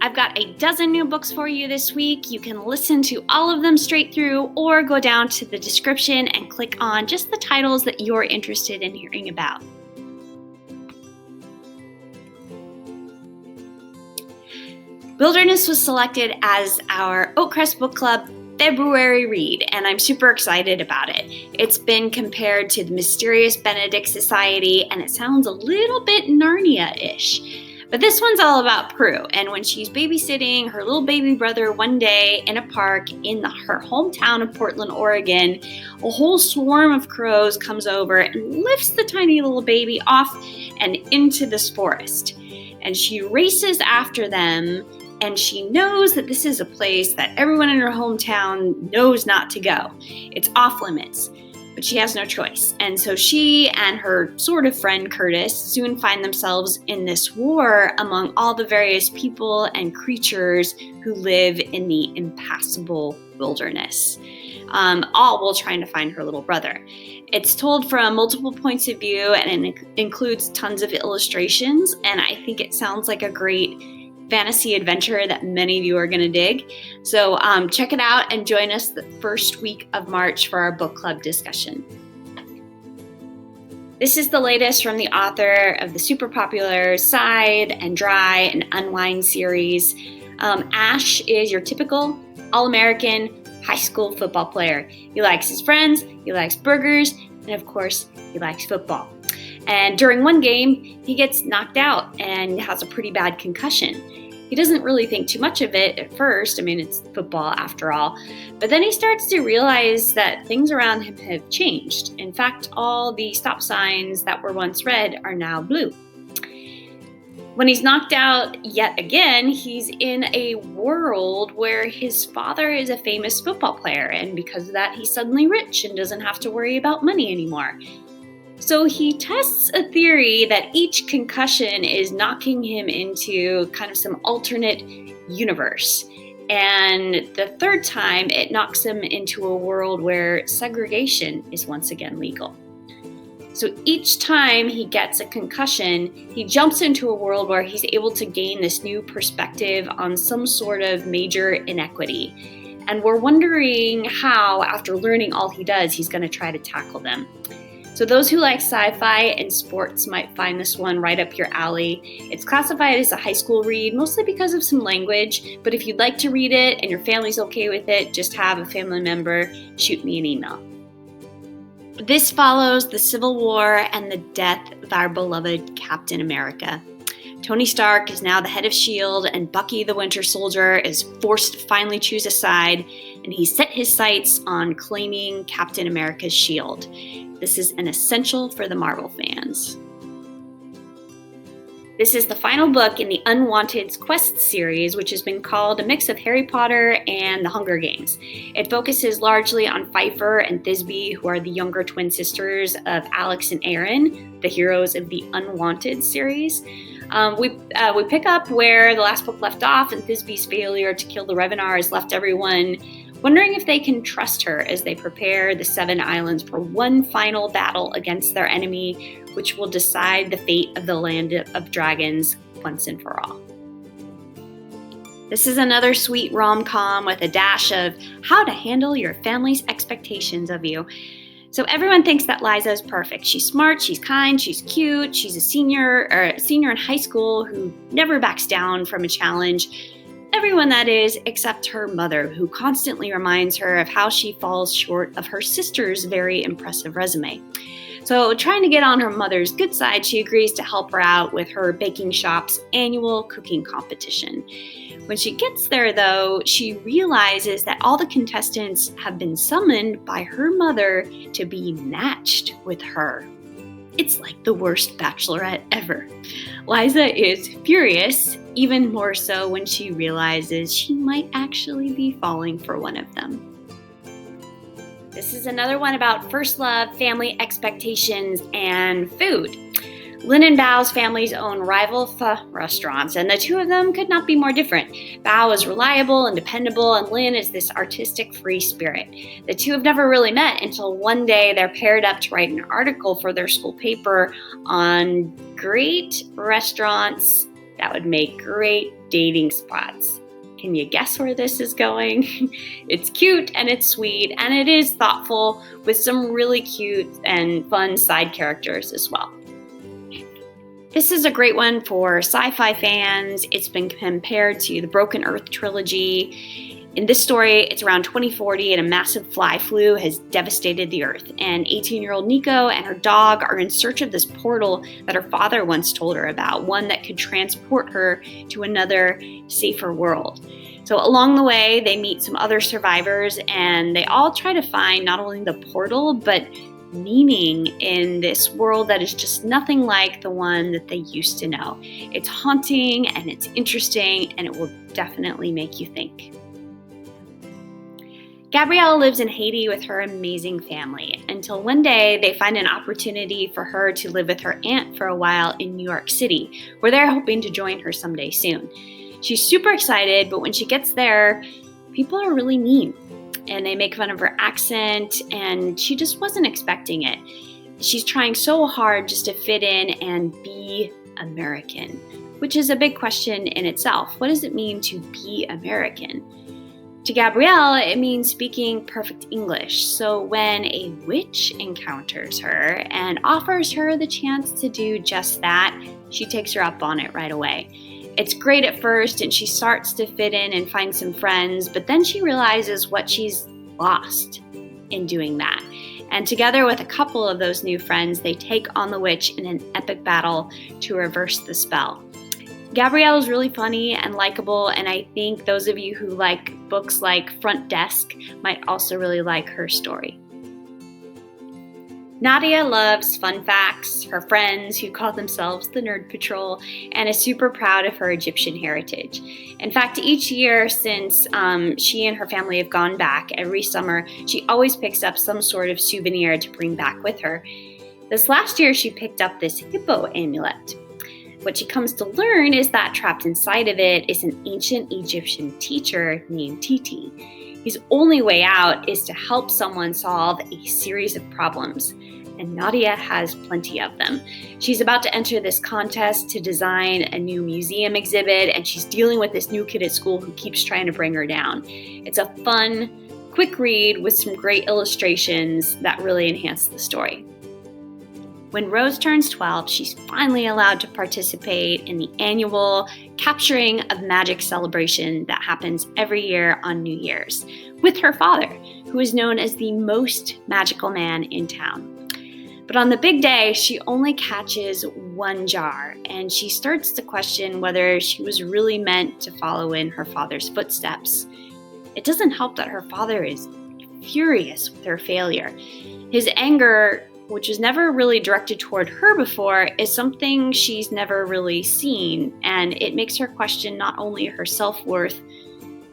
I've got a dozen new books for you this week. You can listen to all of them straight through or go down to the description and click on just the titles that you're interested in hearing about. Wilderness was selected as our Oakcrest Book Club February read, and I'm super excited about it. It's been compared to the Mysterious Benedict Society, and it sounds a little bit Narnia-ish. But this one's all about Prue, and when she's babysitting her little baby brother one day in a park in her hometown of Portland, Oregon, a whole swarm of crows comes over and lifts the tiny little baby off and into this forest. And she races after them, and she knows that this is a place that everyone in her hometown knows not to go. It's off limits. But she has no choice. And so she and her sort of friend Curtis soon find themselves in this war among all the various people and creatures who live in the impassable wilderness, all while trying to find her little brother. It's told from multiple points of view, and it includes tons of illustrations, and I think it sounds like a great fantasy adventure that many of you are going to dig. So check it out and join us the first week of March for our book club discussion. This is the latest from the author of the super popular Side and Dry and Unwind series. Ash is your typical all-American high school football player. He likes his friends, he likes burgers, and of course, he likes football. And during one game, he gets knocked out and has a pretty bad concussion. He doesn't really think too much of it at first. I mean, it's football after all. But then he starts to realize that things around him have changed. In fact, all the stop signs that were once red are now blue. When he's knocked out yet again, he's in a world where his father is a famous football player. And because of that, he's suddenly rich and doesn't have to worry about money anymore. So he tests a theory that each concussion is knocking him into kind of some alternate universe. And the third time, it knocks him into a world where segregation is once again legal. So each time he gets a concussion, he jumps into a world where he's able to gain this new perspective on some sort of major inequity. And we're wondering how, after learning all he does, he's going to try to tackle them. So those who like sci-fi and sports might find this one right up your alley. It's classified as a high school read, mostly because of some language, but if you'd like to read it and your family's okay with it, just have a family member shoot me an email. This follows the Civil War and the death of our beloved Captain America. Tony Stark is now the head of S.H.I.E.L.D., and Bucky the Winter Soldier is forced to finally choose a side, and he set his sights on claiming Captain America's shield. This is an essential for the Marvel fans. This is the final book in the UNWANTEDS Quest series, which has been called a mix of Harry Potter and the Hunger Games. It focuses largely on Pfeiffer and Thisbe, who are the younger twin sisters of Alex and Aaron, the heroes of the UNWANTED series. We pick up where the last book left off, and Thisbe's failure to kill the Revenar has left everyone wondering if they can trust her as they prepare the Seven Islands for one final battle against their enemy, which will decide the fate of the Land of Dragons once and for all. This is another sweet rom-com with a dash of how to handle your family's expectations of you. So everyone thinks that Liza is perfect. She's smart, she's kind, she's cute, she's a senior in high school who never backs down from a challenge. Everyone, that is, except her mother, who constantly reminds her of how she falls short of her sister's very impressive resume. So, trying to get on her mother's good side, she agrees to help her out with her baking shop's annual cooking competition. When she gets there, though, she realizes that all the contestants have been summoned by her mother to be matched with her. It's like the worst bachelorette ever. Liza is furious, even more so when she realizes she might actually be falling for one of them. This is another one about first love, family expectations, and food. Lynn and Bao's families own rival pho restaurants, and the two of them could not be more different. Bao is reliable and dependable, and Lynn is this artistic free spirit. The two have never really met until one day they're paired up to write an article for their school paper on great restaurants that would make great dating spots. Can you guess where this is going? It's cute and it's sweet and it is thoughtful with some really cute and fun side characters as well. This is a great one for sci-fi fans. It's been compared to the Broken Earth trilogy. In this story, it's around 2040 and a massive fly flu has devastated the Earth. And 18-year-old Nico and her dog are in search of this portal that her father once told her about, one that could transport her to another, safer world. So along the way, they meet some other survivors and they all try to find not only the portal, but meaning in this world that is just nothing like the one that they used to know. It's haunting and it's interesting and it will definitely make you think. Gabrielle lives in Haiti with her amazing family until one day they find an opportunity for her to live with her aunt for a while in New York City, where they're hoping to join her someday soon. She's super excited, but when she gets there, people are really mean and they make fun of her accent and she just wasn't expecting it. She's trying so hard just to fit in and be American, which is a big question in itself. What does it mean to be American? To Gabrielle, it means speaking perfect English. So when a witch encounters her and offers her the chance to do just that, she takes her up on it right away. It's great at first and she starts to fit in and find some friends, but then she realizes what she's lost in doing that. And together with a couple of those new friends, they take on the witch in an epic battle to reverse the spell. Gabrielle is really funny and likable, and I think those of you who like books like Front Desk might also really like her story. NADIA loves fun facts, her friends who call themselves the Nerd Patrol, and is super proud of her Egyptian heritage. In fact, each year since she and her family have gone back, every summer, she always picks up some sort of souvenir to bring back with her. This last year, she picked up this hippo amulet. What she comes to learn is that trapped inside of it is an ancient Egyptian teacher named Titi. His only way out is to help someone solve a series of problems, and NADIA has plenty of them. She's about to enter this contest to design a new museum exhibit, and she's dealing with this new kid at school who keeps trying to bring her down. It's a fun, quick read with some great illustrations that really enhance the story. When Rose turns 12, she's finally allowed to participate in the annual Capturing of Magic celebration that happens every year on New Year's with her father, who is known as the most magical man in town. But on the big day, she only catches one jar, and she starts to question whether she was really meant to follow in her father's footsteps. It doesn't help that her father is furious with her failure. His anger, which was never really directed toward her before, is something she's never really seen, and it makes her question not only her self-worth,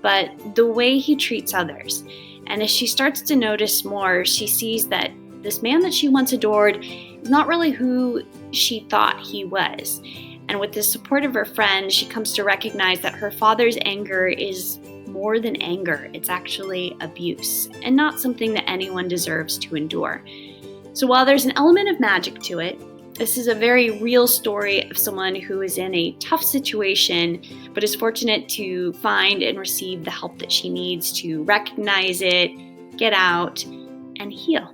but the way he treats others. And as she starts to notice more, she sees that this man that she once adored is not really who she thought he was. And with the support of her friend, she comes to recognize that her father's anger is more than anger. It's actually abuse, and not something that anyone deserves to endure. So while there's an element of magic to it, this is a very real story of someone who is in a tough situation, but is fortunate to find and receive the help that she needs to recognize it, get out, and heal.